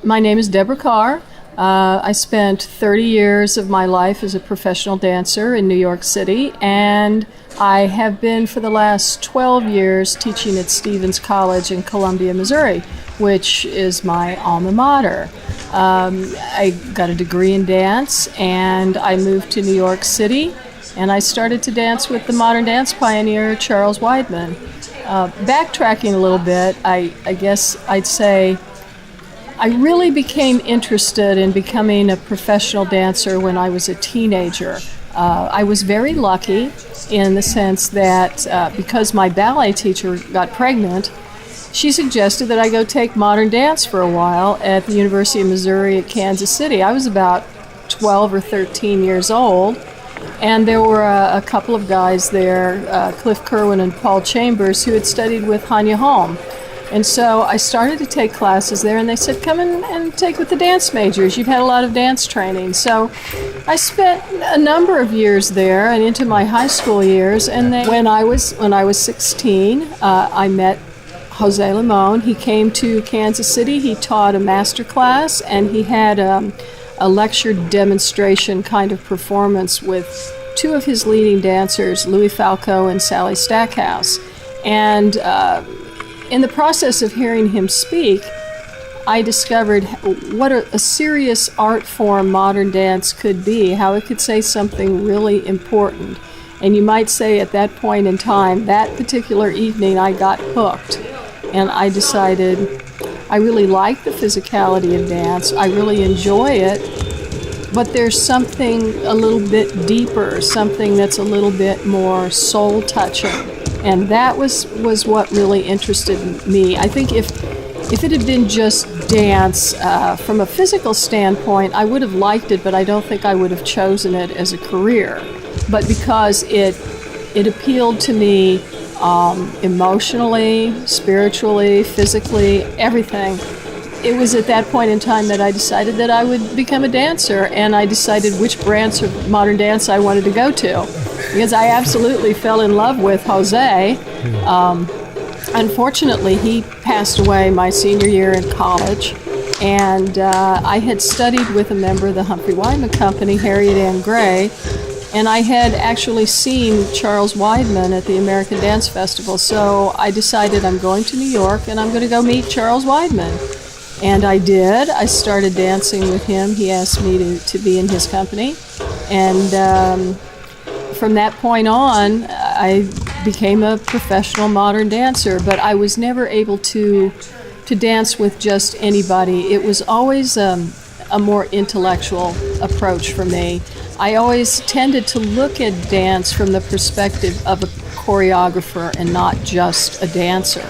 My name is Deborah Carr. I spent 30 years of my life as a professional dancer in New York City, and I have been for the last 12 years teaching at Stevens College in Columbia, Missouri, which is my alma mater. I got a degree in dance, and I moved to New York City, and I started to dance with the modern dance pioneer Charles Weidman. Backtracking a little bit, I guess I'd say I really became interested in becoming a professional dancer when I was a teenager. I was very lucky in the sense that because my ballet teacher got pregnant, she suggested that I go take modern dance for a while at the University of Missouri at Kansas City. I was about 12 or 13 years old, and there were a couple of guys there, Cliff Kerwin and Paul Chambers, who had studied with Hanya Holm. And so I started to take classes there, and they said, come in and take with the dance majors. You've had a lot of dance training. So I spent a number of years there and into my high school years. And then when I was 16, I met Jose Limon. He came to Kansas City. He taught a master class, and he had a lecture demonstration kind of performance with two of his leading dancers, Louis Falco and Sally Stackhouse. And in the process of hearing him speak, I discovered what a serious art form modern dance could be, how it could say something really important. And you might say at that point in time, that particular evening, I got hooked. And I decided I really like the physicality of dance, I really enjoy it, but there's something a little bit deeper, something that's a little bit more soul-touching. And that was what really interested me. I think if it had been just dance, from a physical standpoint, I would have liked it, but I don't think I would have chosen it as a career. But because it appealed to me emotionally, spiritually, physically, everything, it was at that point in time that I decided that I would become a dancer, and I decided which branch of modern dance I wanted to go to. Because I absolutely fell in love with Jose. Unfortunately, he passed away my senior year in college, and I had studied with a member of the Humphrey Weidman Company, Harriet Ann Gray, and I had actually seen Charles Weidman at the American Dance Festival, so I decided I'm going to New York and I'm going to go meet Charles Weidman. And I did. I started dancing with him. He asked me to be in his company, and from that point on, I became a professional modern dancer, but I was never able to dance with just anybody. It was always a more intellectual approach for me. I always tended to look at dance from the perspective of a choreographer and not just a dancer.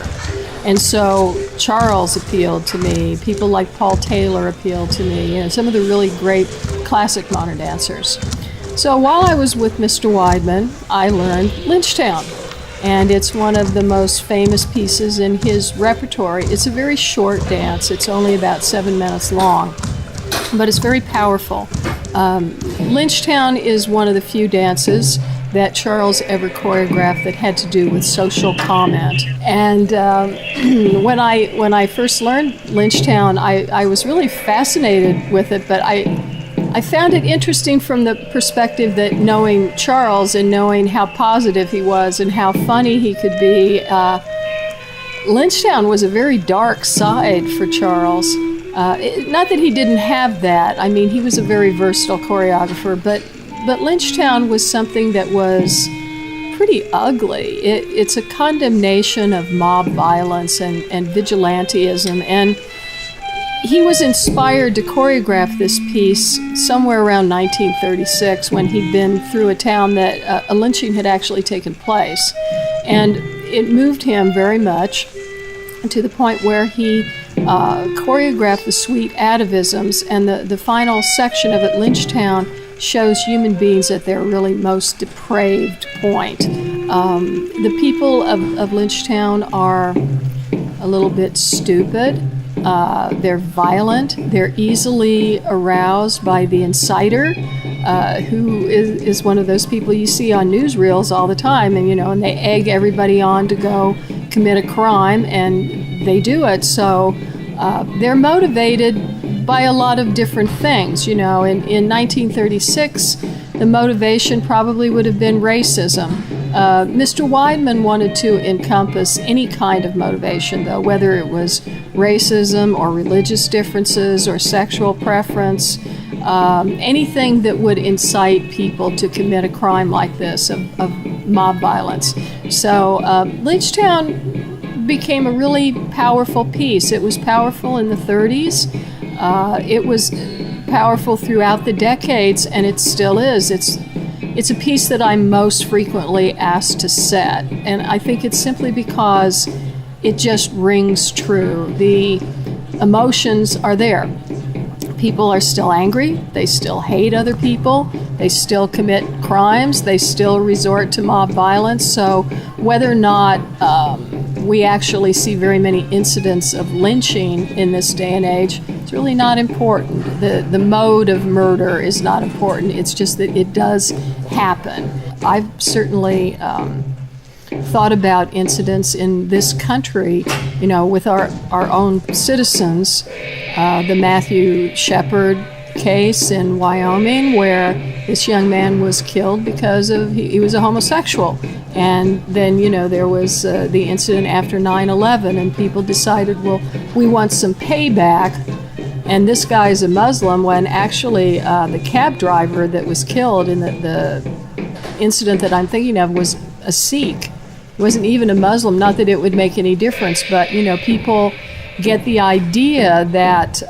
And so Charles appealed to me. People like Paul Taylor appealed to me, some of the really great classic modern dancers. So while I was with Mr. Weidman, I learned Lynchtown, and it's one of the most famous pieces in his repertory. It's a very short dance. It's only about 7 minutes long, but it's very powerful. Lynchtown is one of the few dances that Charles ever choreographed that had to do with social comment. And when I first learned Lynchtown, I was really fascinated with it, but I found it interesting from the perspective that knowing Charles and knowing how positive he was and how funny he could be, Lynchtown was a very dark side for Charles. Not that he didn't have that. I mean, he was a very versatile choreographer, but Lynchtown was something that was pretty ugly. It's a condemnation of mob violence and vigilantism, and he was inspired to choreograph this piece somewhere around 1936 when he'd been through a town that a lynching had actually taken place. And it moved him very much to the point where he choreographed the suite atavisms, and the final section of it, Lynchtown, shows human beings at their really most depraved point. The people of Lynchtown are a little bit stupid. They're violent. They're easily aroused by the inciter, who is one of those people you see on newsreels all the time, and they egg everybody on to go commit a crime, and they do it. So they're motivated by a lot of different things. In 1936, the motivation probably would have been racism. Mr. Weidman wanted to encompass any kind of motivation, though, whether it was racism or religious differences or sexual preference, anything that would incite people to commit a crime like this of mob violence. So Lynchtown became a really powerful piece. It was powerful in the 30s. It was powerful throughout the decades, and it still is. It's a piece that I'm most frequently asked to set, and I think it's simply because it just rings true. The emotions are there. People are still angry, they still hate other people, they still commit crimes, they still resort to mob violence. So whether or not we actually see very many incidents of lynching in this day and age, it's really not important. The mode of murder is not important. It's just that it does happen. I've certainly thought about incidents in this country, with our own citizens. The Matthew Shepard case in Wyoming, where this young man was killed because he was a homosexual. And then, there was the incident after 9/11, and people decided, well, we want some payback. And this guy's a Muslim, when actually the cab driver that was killed in the incident that I'm thinking of was a Sikh. He wasn't even a Muslim, not that it would make any difference, but, people get the idea that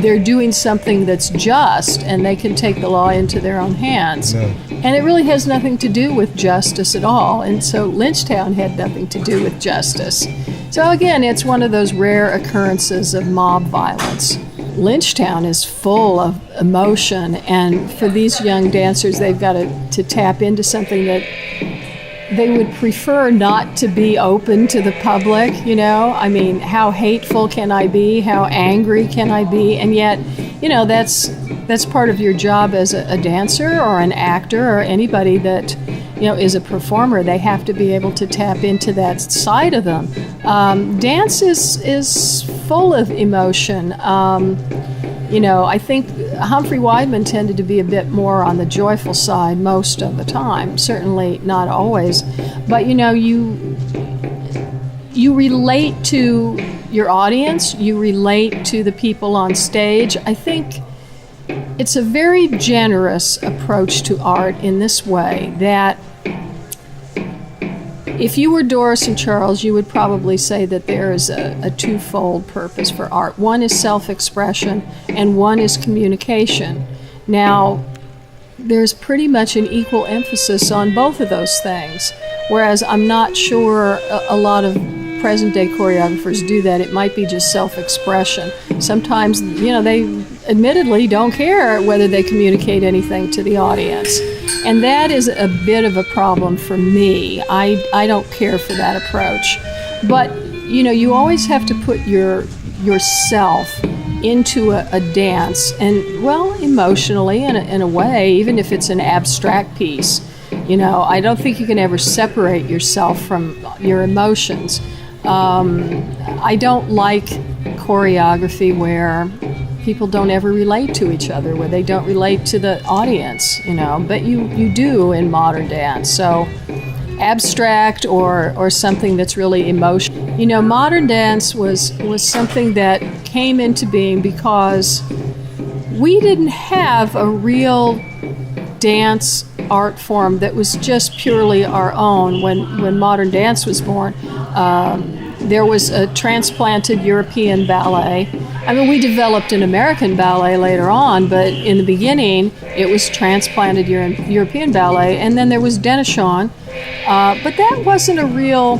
they're doing something that's just, and they can take the law into their own hands. No. And it really has nothing to do with justice at all. And so Lynchtown had nothing to do with justice. So again, it's one of those rare occurrences of mob violence. Lynchtown is full of emotion, and for these young dancers, they've got to tap into something that they would prefer not to be open to the public. I mean, how hateful can I be? How angry can I be? And yet, that's part of your job as a dancer or an actor or anybody that, is a performer. They have to be able to tap into that side of them. Dance is full of emotion. I think Humphrey Weidman tended to be a bit more on the joyful side most of the time, certainly not always. But, you relate to your audience, you relate to the people on stage. I think it's a very generous approach to art in this way, that if you were Doris and Charles, you would probably say that there is a twofold purpose for art. One is self-expression, and one is communication. Now, there's pretty much an equal emphasis on both of those things, whereas I'm not sure a lot of present-day choreographers do that. It might be just self-expression. Sometimes, they admittedly don't care whether they communicate anything to the audience. And that is a bit of a problem for me. I don't care for that approach. But, you always have to put yourself into a dance, and, well, emotionally in a way, even if it's an abstract piece. I don't think you can ever separate yourself from your emotions. I don't like choreography where people don't ever relate to each other, where they don't relate to the audience, but you do in modern dance. So abstract or something that's really emotional. Modern dance was something that came into being because we didn't have a real dance art form that was just purely our own when modern dance was born. There was a transplanted European ballet. I mean, we developed an American ballet later on, but in the beginning, it was transplanted European ballet, and then there was Denishawn. But that wasn't a real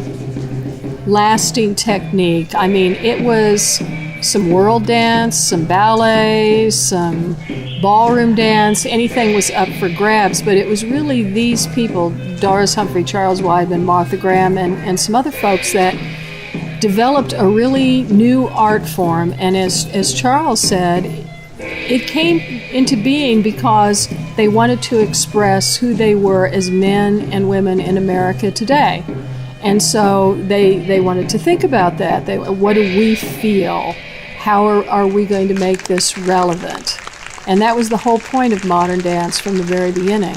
lasting technique. I mean, it was some world dance, some ballet, some ballroom dance, anything was up for grabs, but it was really these people, Doris Humphrey, Charles Weidman, Martha Graham, and some other folks that developed a really new art form. And as Charles said, it came into being because they wanted to express who they were as men and women in America today. And so they wanted to think about that. What do we feel? how are we going to make this relevant? And that was the whole point of modern dance from the very beginning.